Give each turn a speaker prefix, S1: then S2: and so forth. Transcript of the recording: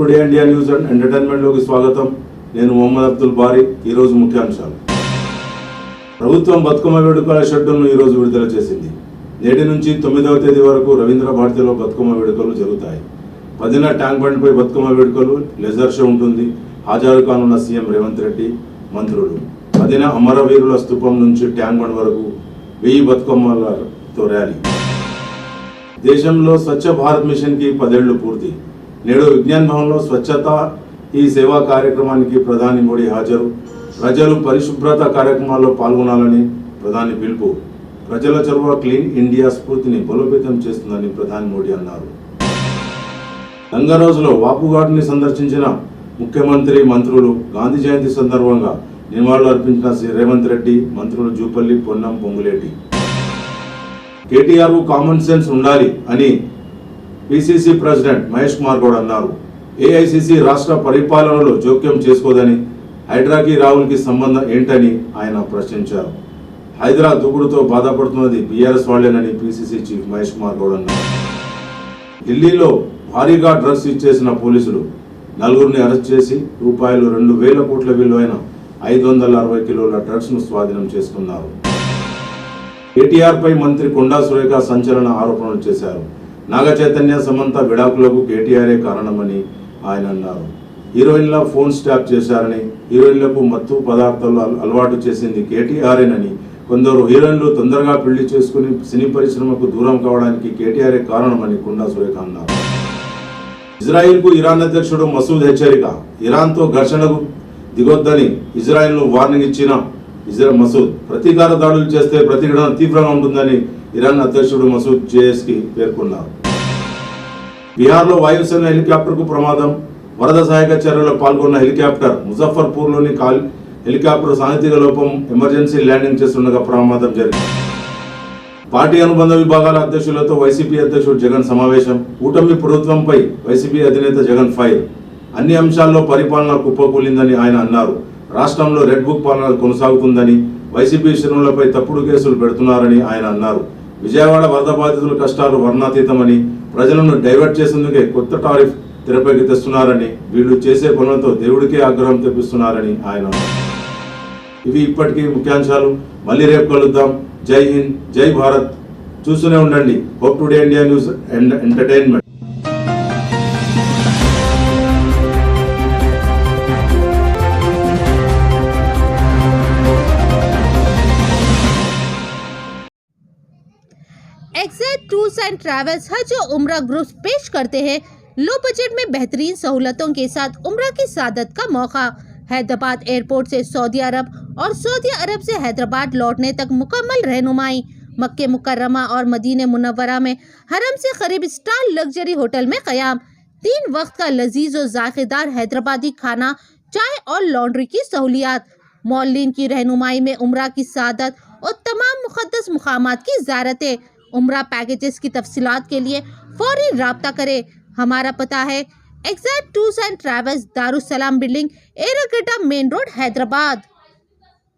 S1: Today India news and entertainment లోకి స్వాగతం. నేను మొహమ్మద్ అబ్దుల్ బారీ. ఈ రోజు ముఖ్యాంశాలు. ప్రభుత్వం బతుకమ్మ వేడుకల షెడ్యూల్ను ఈ రోజు విడుదల చేసింది. నేటి నుంచి 9వ తేదీ వరకు రవీంద్ర భారతిలో బతుకమ్మ వేడుకలు జరుగుతాయి. 10న ట్యాంక్ బండ్పై బతుకమ్మ వేడుకలు, లెజర్ షో ఉంటుంది. హాజరు కానున్న సీఎం రేవంత్ రెడ్డి, మంత్రులు. 10న అమరవీరుల స్తూపం నుంచి ట్యాంక్ బండ్ వరకు 1000 బతుకమ్మలతో ర్యాలీ. దేశంలో స్వచ్ఛ భారత్ మిషన్ కి 10 ఏళ్లు పూర్తి. నేడు విజ్ఞాన్ భవన్లో స్వచ్ఛతా ఈ సేవా కార్యక్రమానికి ప్రధాని మోడీ హాజరు. ప్రజలు పరిశుభ్రత కార్యక్రమాల్లో పాల్గొనాలని ప్రధాని పిలుపు. ప్రజల చొరవ క్లీన్ ఇండియా స్ఫూర్తిని బలోపేతం చేస్తుందని ప్రధాని మోడీ అన్నారు. రంగరాజులో వాపుఘాట్ని సందర్శించిన ముఖ్యమంత్రి, మంత్రులు. గాంధీ జయంతి సందర్భంగా నివాళులు అర్పించిన రేవంత్ రెడ్డి, మంత్రులు జూపల్లి, పొన్నం, పొంగులేటి. కేటీఆర్ కామన్ సెన్స్ ఉండాలి అని పిసిసి ప్రెసిడెంట్ మహేష్ కుమార్ గౌడ్ అన్నారు. ఏఐసిసి రాష్ట్ర పరిపాలనలో జోక్యం చేసుకోదని, హైడ్రాకి రాహుల్కి సంబంధం ఏంటని ఆయన ప్రశ్నించారు. హైదరా దూకుడుతో బాధపడుతున్నది బీఆర్ఎస్ వాళ్లేనని పిసిసి చీఫ్ మహేష్ కుమార్ గౌడ్ అన్నారు. ఢిల్లీలో భారీగా డ్రగ్స్ ఇచ్చేసిన పోలీసులు 4గురిని అరెస్ట్ చేసి రూపాయలు 2,000 కోట్ల విలువైన 560 కిలోల డ్రగ్స్ ను స్వాధీనం చేసుకున్నారు. కేటీఆర్ పై మంత్రి కొండా సురేఖ సంచలన ఆరోపణలు చేశారు. నాగ చైతన్య, సమంత విడాకులకు కేటీఆరే కారణమని ఆయన అన్నారు. హీరోయిన్ల ఫోన్ స్టాప్ చేశారని, హీరోయిన్లకు మత్తు పదార్థాలు అలవాటు చేసింది కేటీఆర్ఏనని, కొందరు హీరోయిన్లు తొందరగా పెళ్లి చేసుకుని సినీ పరిశ్రమకు దూరం కావడానికి కేటీఆర్ఏ కారణమని కొండా సురేఖ అన్నారు. ఇజ్రాయిల్కు ఇరాన్ అధ్యక్షుడు మసూద్ హెచ్చరిక. ఇరాన్తో ఘర్షణకు దిగొద్దని ఇజ్రాయిల్ను వార్నింగ్ ఇచ్చిన మసూద్ ప్రతీకార దాడులు చేస్తే ప్రతిఘటన తీవ్రంగా ఉంటుందని ఇరాన్ అధ్యక్షుడు మసూద్ జేఎస్కి పేర్కొన్నారు. బీహార్లో వాయుసేన హెలికాప్టర్కు ప్రమాదం. వరద సహాయక చర్యలో పాల్గొన్న హెలికాప్టర్ ముజఫర్పూర్లోని హెలికాప్టర్ సాంకేతిక లోపం ఎమర్జెన్సీ ల్యాండింగ్ చేస్తుండగా ప్రమాదం జరిగింది. పార్టీ అనుబంధ విభాగాల అధ్యక్షులతో వైసీపీ అధ్యక్షుడు జగన్ సమావేశం. కూటమి ప్రభుత్వంపై వైసీపీ అధినేత జగన్ ఫైర్. అన్ని అంశాల్లో పరిపాలన కుప్పకూలిందని ఆయన అన్నారు. రాష్ట్రంలో రెడ్ బుక్ పాలన కొనసాగుతుందని, వైసీపీ శ్రేణులపై తప్పుడు కేసులు పెడుతున్నారని ఆయన అన్నారు. విజయవాడ వరద బాధితుల కష్టాలు వర్ణాతీతమని, ప్రజలను డైవర్ట్ చేసేందుకే కొత్త టారిఫ్ తెరపైకి తెస్తున్నారని, వీళ్ళు చేసే పనులతో దేవుడికే ఆగ్రహం తెప్పిస్తున్నారని ఆయన. ఇవి ఇప్పటికీ ముఖ్యాంశాలు. మళ్ళీ రేపు కలుద్దాం. జై హింద్, జై భారత్. చూస్తూనే ఉండండి hope today India news and entertainment.
S2: Exact tours and travels हज और उम्रा ग्रुप्स पेश करते हैं लो बजट में बेहतरीन सहूलतों के साथ उम्रा की सादत का मौका। हैदराबाद एयरपोर्ट से सऊदी अरब और सऊदी अरब से हैदराबाद लौटने तक मुकम्मल रहनुमाई। मक्के मुकर्रमा और मदीने मुनव्वरा में हरम से करीब स्टार लग्जरी होटल में क़याम। 3 वक्त का लजीज और जायकेदार हैदराबादी खाना, चाय और लॉन्ड्री की सहूलियात। मौलिन की रहनुमाई में उम्रा की सादत और तमाम मुक़द्दस मुकामात की ज़ियारतें। उम्रा पैकेजेस की तफसीलात के लिए फौरी राब्ता करें। हमारा पता है Exact tours and travels, Darussalam building, Erragadda main road, Hyderabad.